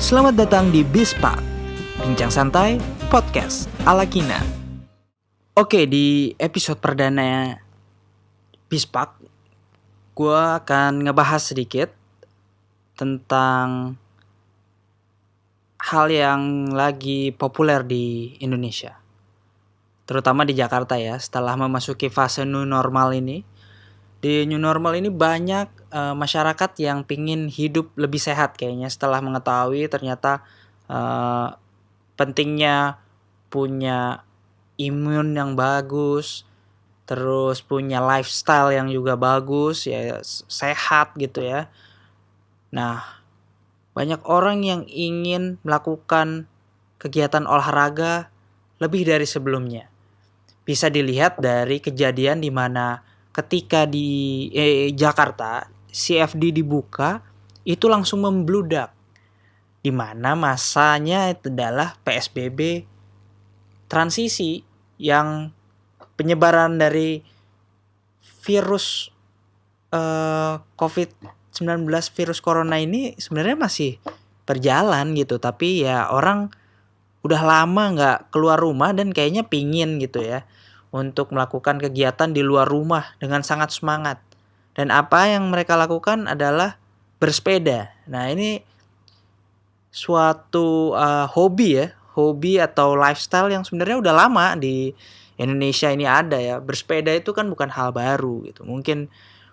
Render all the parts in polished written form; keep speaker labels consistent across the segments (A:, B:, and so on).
A: Selamat datang di Bispark, bincang santai podcast ala Kina. Oke, di episode perdana Bispark, gue akan ngebahas sedikit tentang hal yang lagi populer di Indonesia, terutama di Jakarta ya. Setelah memasuki fase new normal ini, di new normal ini banyak masyarakat yang pingin hidup lebih sehat kayaknya setelah mengetahui ternyata pentingnya punya imun yang bagus, terus punya lifestyle yang juga bagus ya, sehat gitu ya. Nah, banyak orang yang ingin melakukan kegiatan olahraga lebih dari sebelumnya. Bisa dilihat dari kejadian di mana ketika di Jakarta CFD dibuka itu langsung membludak, di mana masanya itu adalah PSBB transisi yang penyebaran dari virus COVID-19 virus corona ini sebenarnya masih berjalan gitu, tapi ya orang udah lama nggak keluar rumah dan kayaknya pingin gitu ya untuk melakukan kegiatan di luar rumah dengan sangat semangat. Dan apa yang mereka lakukan adalah bersepeda. Nah, ini suatu hobi atau lifestyle yang sebenarnya udah lama di Indonesia ini ada ya. Bersepeda itu kan bukan hal baru gitu. Mungkin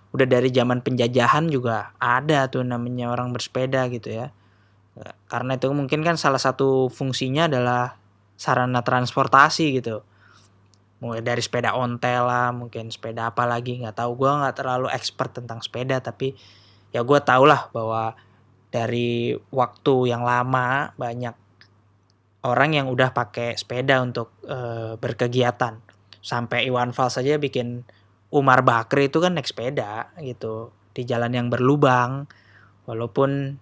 A: udah dari zaman penjajahan juga ada tuh namanya orang bersepeda gitu ya. Karena itu mungkin kan salah satu fungsinya adalah sarana transportasi gitu. Mulai dari sepeda ontel lah, mungkin sepeda apa lagi nggak tahu, gue nggak terlalu expert tentang sepeda, tapi ya gue tau lah bahwa dari waktu yang lama banyak orang yang udah pakai sepeda untuk berkegiatan. Sampai Iwan Fals saja bikin Umar Bakri itu kan naik sepeda gitu di jalan yang berlubang, walaupun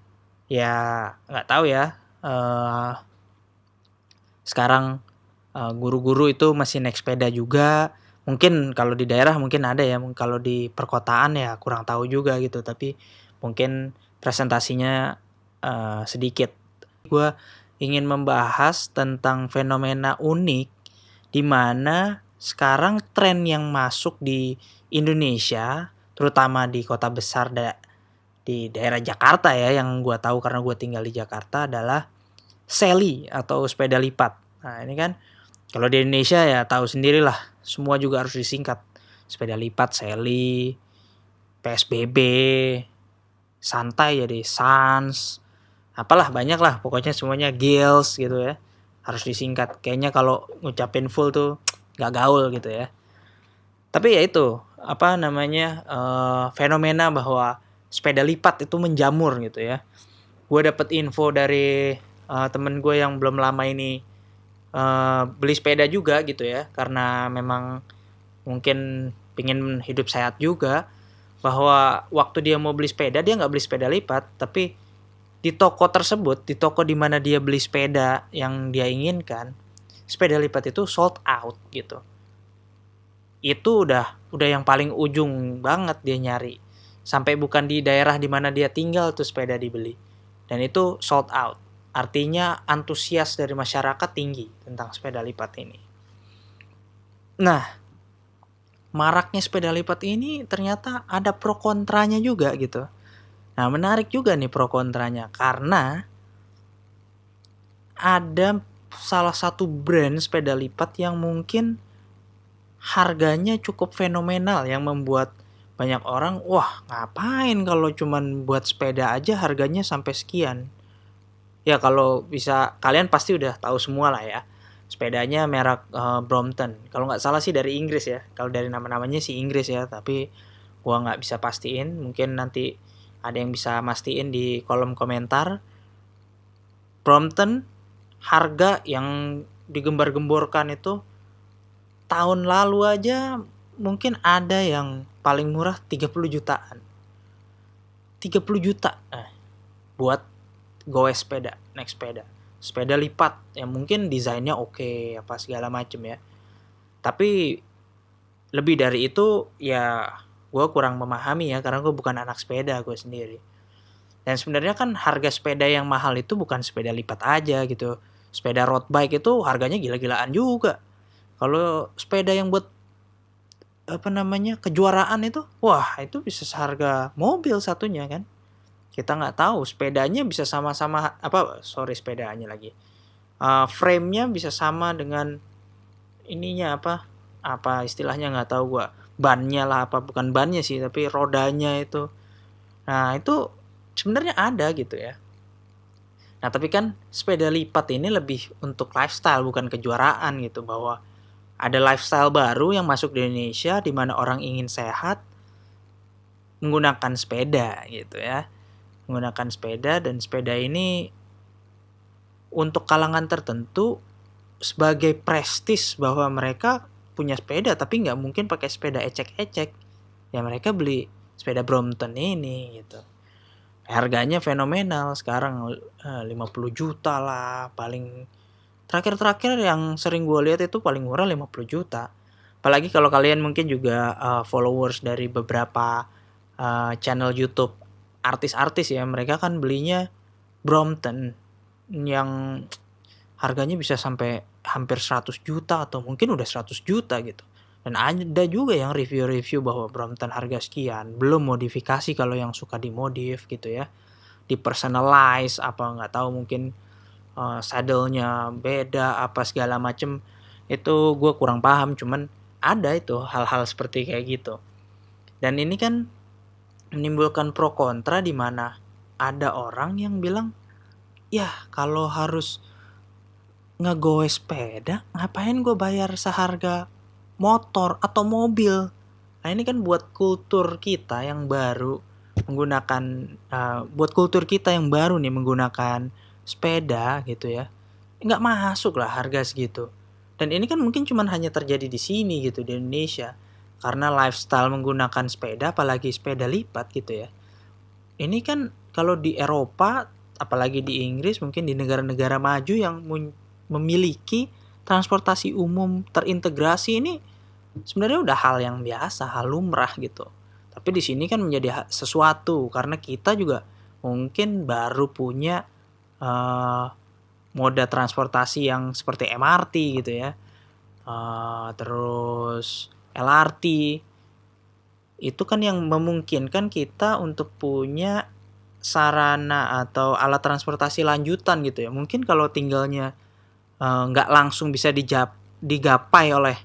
A: ya nggak tahu ya sekarang guru-guru itu masih naik sepeda juga. Mungkin kalau di daerah mungkin ada ya, kalau di perkotaan ya kurang tahu juga gitu, tapi mungkin presentasinya sedikit. Gue ingin membahas tentang fenomena unik di mana sekarang tren yang masuk di Indonesia, terutama di kota besar di daerah Jakarta ya, yang gue tahu karena gue tinggal di Jakarta, adalah seli atau sepeda lipat. Nah, ini kan kalau di Indonesia ya tahu sendirilah, semua juga harus disingkat. Sepeda lipat, seli, PSBB, santai jadi sans, apalah banyak lah, pokoknya semuanya gils gitu ya. Harus disingkat. Kayaknya kalau ngucapin full tuh gak gaul gitu ya. Tapi ya itu, fenomena bahwa sepeda lipat itu menjamur gitu ya. Gue dapet info dari temen gue yang belum lama ini beli sepeda juga gitu ya, karena memang mungkin pingin hidup sehat juga, bahwa waktu dia mau beli sepeda dia nggak beli sepeda lipat, tapi di toko tersebut, di toko di mana dia beli sepeda yang dia inginkan, sepeda lipat itu sold out gitu. Itu udah yang paling ujung banget dia nyari, sampai bukan di daerah di mana dia tinggal tuh sepeda dibeli, dan itu sold out. Artinya antusias dari masyarakat tinggi tentang sepeda lipat ini. Nah, maraknya sepeda lipat ini ternyata ada pro kontranya juga gitu. Nah, menarik juga nih pro kontranya, karena ada salah satu brand sepeda lipat yang mungkin harganya cukup fenomenal, yang membuat banyak orang, wah ngapain kalau cuman buat sepeda aja harganya sampai sekian. Ya kalau bisa kalian pasti udah tahu semua lah ya. Sepedanya merek Brompton. Kalau nggak salah sih dari Inggris ya. Kalau dari nama-namanya sih Inggris ya. Tapi gua nggak bisa pastiin. Mungkin nanti ada yang bisa mastiin di kolom komentar. Brompton harga yang digembar-gemborkan itu tahun lalu aja mungkin ada yang paling murah 30 jutaan. 30 juta buat goes sepeda, naik sepeda. Sepeda lipat yang mungkin desainnya oke, apa segala macem ya. Tapi lebih dari itu ya gue kurang memahami ya, karena gue bukan anak sepeda gue sendiri. Dan sebenarnya kan harga sepeda yang mahal itu bukan sepeda lipat aja gitu. Sepeda road bike itu harganya gila-gilaan juga. Kalau sepeda yang buat kejuaraan itu, wah itu bisa seharga mobil satunya kan. Kita nggak tahu sepedanya bisa sama-sama sepedanya lagi. Frame-nya bisa sama dengan ininya apa istilahnya nggak tahu gua. Bannya lah bukan bannya sih tapi rodanya itu. Nah, itu sebenarnya ada gitu ya. Nah, tapi kan sepeda lipat ini lebih untuk lifestyle bukan kejuaraan gitu, bahwa ada lifestyle baru yang masuk di Indonesia di mana orang ingin sehat menggunakan sepeda gitu ya. Menggunakan sepeda, dan sepeda ini untuk kalangan tertentu sebagai prestis bahwa mereka punya sepeda, tapi nggak mungkin pakai sepeda ecek-ecek. Ya mereka beli sepeda Brompton ini gitu. Harganya fenomenal sekarang, 50 juta lah paling. Terakhir yang sering gue lihat itu paling murah 50 juta. Apalagi kalau kalian mungkin juga followers dari beberapa channel YouTube artis-artis ya, mereka kan belinya Brompton yang harganya bisa sampai hampir 100 juta atau mungkin udah 100 juta gitu. Dan ada juga yang review-review bahwa Brompton harga sekian, belum modifikasi kalau yang suka dimodif gitu ya. Di-personalize nggak tahu mungkin saddle-nya beda apa segala macem. Itu gue kurang paham, cuman ada itu hal-hal seperti kayak gitu. Dan ini kan menimbulkan pro kontra di mana ada orang yang bilang, ya kalau harus ngegoes sepeda, ngapain gue bayar seharga motor atau mobil. Nah ini kan buat kultur kita yang baru menggunakan sepeda gitu ya, nggak masuk lah harga segitu. Dan ini kan mungkin cuma hanya terjadi di sini gitu, di Indonesia, karena lifestyle menggunakan sepeda, apalagi sepeda lipat gitu ya. Ini kan kalau di Eropa, apalagi di Inggris, mungkin di negara-negara maju yang memiliki transportasi umum terintegrasi, ini sebenarnya udah hal yang biasa, hal lumrah gitu. Tapi di sini kan menjadi sesuatu karena kita juga mungkin baru punya moda transportasi yang seperti MRT gitu ya, terus LRT. Itu kan yang memungkinkan kita untuk punya sarana atau alat transportasi lanjutan gitu ya. Mungkin kalau tinggalnya nggak langsung bisa digapai oleh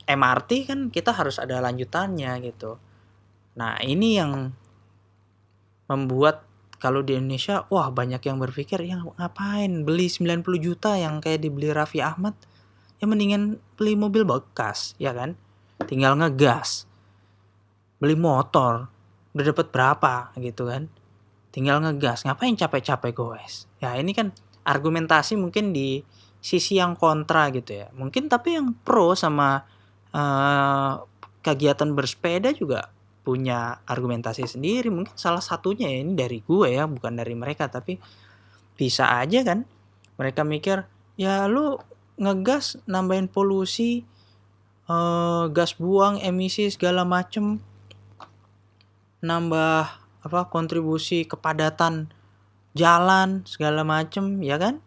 A: MRT, kan kita harus ada lanjutannya gitu. Nah ini yang membuat kalau di Indonesia, wah banyak yang berpikir, ya ngapain beli 90 juta yang kayak dibeli Raffi Ahmad, ya mendingan beli mobil bekas ya kan, tinggal ngegas. Beli motor udah dapat berapa gitu kan, tinggal ngegas, ngapain capek-capek goes. Ya ini kan argumentasi mungkin di sisi yang kontra gitu ya. Mungkin tapi yang pro sama kegiatan bersepeda juga punya argumentasi sendiri. Mungkin salah satunya ya, ini dari gue ya, bukan dari mereka, tapi bisa aja kan mereka mikir, ya lu ngegas nambahin polusi, gas buang, emisi segala macem, nambah kontribusi kepadatan jalan segala macem ya kan,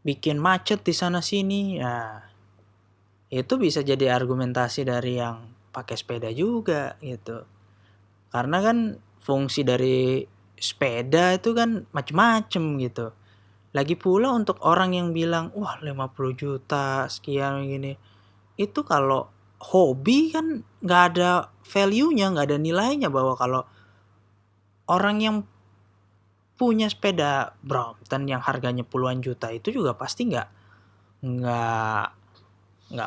A: bikin macet di sana sini. Ya itu bisa jadi argumentasi dari yang pakai sepeda juga gitu. Karena kan fungsi dari sepeda itu kan macem-macem gitu. Lagi pula untuk orang yang bilang, wah 50 juta sekian gini, itu kalau hobi kan gak ada value-nya, gak ada nilainya. Bahwa kalau orang yang punya sepeda Brompton yang harganya puluhan juta itu juga pasti gak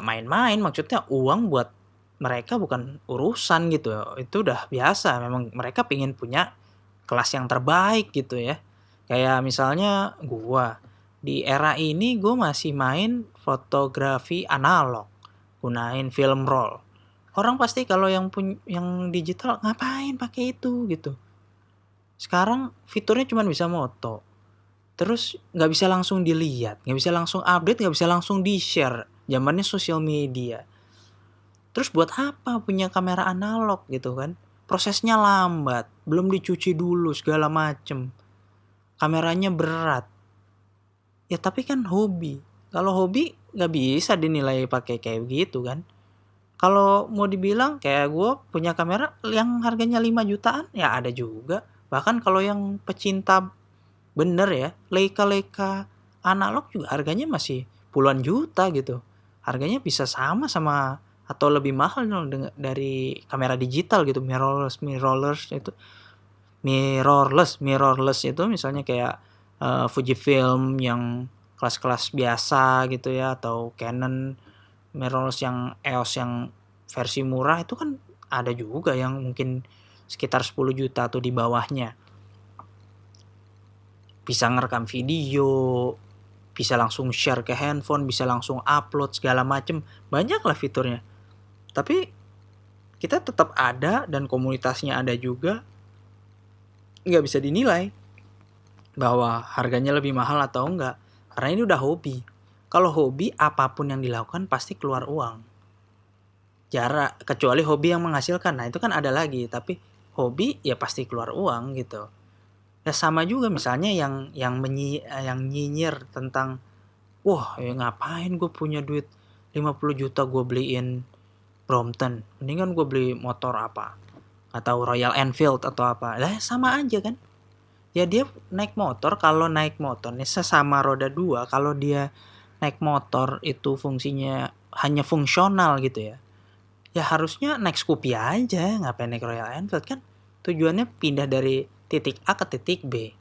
A: main-main. Maksudnya uang buat mereka bukan urusan gitu. Itu udah biasa. Memang mereka pengen punya kelas yang terbaik gitu ya. Kayak misalnya gua di era ini gue masih main fotografi analog, gunain film roll. Orang pasti kalau yang digital ngapain pakai itu gitu. Sekarang fiturnya cuma bisa moto. Terus nggak bisa langsung dilihat, nggak bisa langsung update, nggak bisa langsung di-share. Zamannya sosial media. Terus buat apa punya kamera analog gitu kan? prosesnya lambat, belum dicuci dulu segala macem, kameranya berat. Ya tapi kan hobi. Kalau hobi nggak bisa dinilai pakai kayak gitu kan. Kalau mau dibilang kayak gue punya kamera yang harganya 5 jutaan ya ada juga. Bahkan kalau yang pecinta bener ya, Leica analog juga harganya masih puluhan juta gitu. Harganya bisa sama atau lebih mahal dari kamera digital gitu, mirrorless itu misalnya kayak Fujifilm yang kelas-kelas biasa gitu ya, atau Canon mirrorless yang EOS yang versi murah itu kan ada juga yang mungkin sekitar 10 juta atau di bawahnya. Bisa ngerekam video, bisa langsung share ke handphone, bisa langsung upload segala macem, banyak lah fiturnya. Tapi kita tetap ada dan komunitasnya ada juga, nggak bisa dinilai bahwa harganya lebih mahal atau enggak, karena ini udah hobi. Kalau hobi apapun yang dilakukan pasti keluar uang. Kecuali hobi yang menghasilkan, nah itu kan ada lagi. Tapi hobi ya pasti keluar uang gitu. Ya sama juga misalnya yang nyinyir tentang, wah ya ngapain gue punya duit 50 juta gue beliin Brompton, mendingan gue beli motor apa, atau Royal Enfield atau apa. Lah sama aja kan. Ya dia naik motor, kalau naik motor nih sesama roda 2, kalau dia naik motor itu fungsinya hanya fungsional gitu ya. Ya harusnya naik Scoopy aja, ngapain naik Royal Enfield kan? Tujuannya pindah dari titik A ke titik B.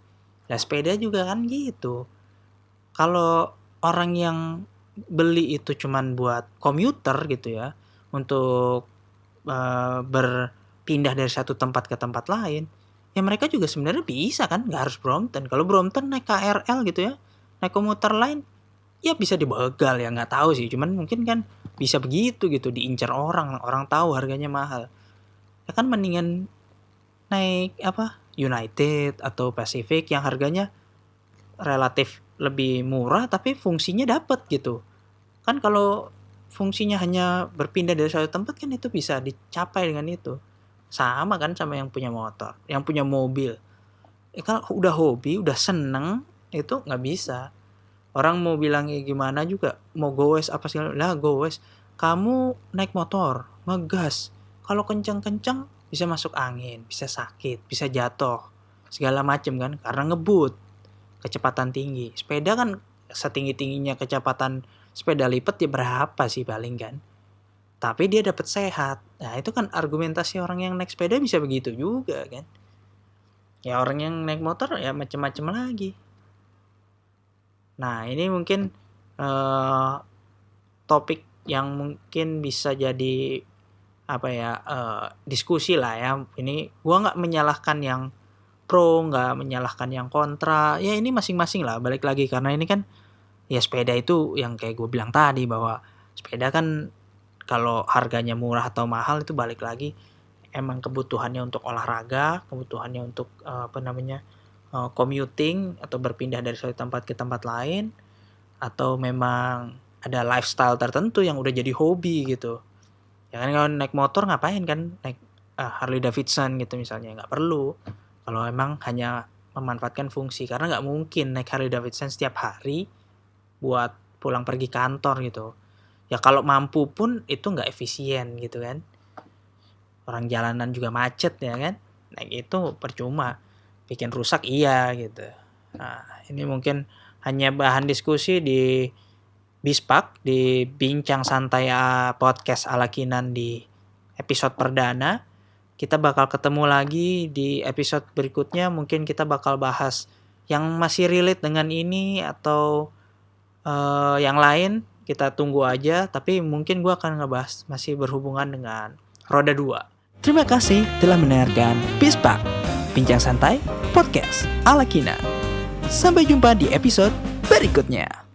A: Nah sepeda juga kan gitu. Kalau orang yang beli itu cuman buat komuter gitu ya, untuk berpindah dari satu tempat ke tempat lain, ya mereka juga sebenarnya bisa kan, nggak harus Brompton. Kalau Brompton naik KRL gitu ya, naik komuter lain, ya bisa dibegal ya, nggak tahu sih. Cuman mungkin kan bisa begitu gitu, diincar orang tahu harganya mahal. Ya kan mendingan naik United atau Pacific yang harganya relatif lebih murah tapi fungsinya dapat gitu. Kan kalau fungsinya hanya berpindah dari satu tempat kan itu bisa dicapai dengan itu. Sama kan sama yang punya motor, yang punya mobil. Kalau udah hobi, udah seneng, itu nggak bisa. Orang mau bilangnya gimana juga, mau goes apa sih lah, goes. Kamu naik motor, ngegas. Kalau kencang-kencang bisa masuk angin, bisa sakit, bisa jatuh, segala macam kan, karena ngebut, kecepatan tinggi. Sepeda kan setinggi-tingginya kecepatan sepeda lipat ya berapa sih paling kan. Tapi dia dapat sehat. Nah itu kan argumentasi orang yang naik sepeda bisa begitu juga kan. Ya orang yang naik motor ya macam-macam lagi. Nah ini mungkin topik yang mungkin bisa jadi diskusi lah ya. Ini gua nggak menyalahkan yang pro, nggak menyalahkan yang kontra. Ya ini masing-masing lah. Balik lagi karena ini kan ya sepeda itu yang kayak gue bilang tadi, bahwa sepeda kan kalau harganya murah atau mahal itu balik lagi emang kebutuhannya untuk olahraga, kebutuhannya untuk commuting atau berpindah dari suatu tempat ke tempat lain, atau memang ada lifestyle tertentu yang udah jadi hobi gitu. Ya kan kalau naik motor ngapain kan, naik Harley Davidson gitu misalnya, nggak perlu. Kalau emang hanya memanfaatkan fungsi, karena nggak mungkin naik Harley Davidson setiap hari buat pulang pergi kantor gitu. Ya kalau mampu pun itu nggak efisien gitu kan. Orang jalanan juga macet ya kan. Naik itu percuma. Bikin rusak iya gitu. Nah ini mungkin hanya bahan diskusi di Bispak, di Bincang Santai Podcast ala Kinan di episode perdana. Kita bakal ketemu lagi di episode berikutnya. Mungkin kita bakal bahas yang masih relate dengan ini atau yang lain. Kita tunggu aja. Tapi mungkin gue akan ngebahas masih berhubungan dengan roda 2. Terima kasih telah mendengarkan Bispak, Bincang Santai Podcast ala Kinan. Sampai jumpa di episode berikutnya.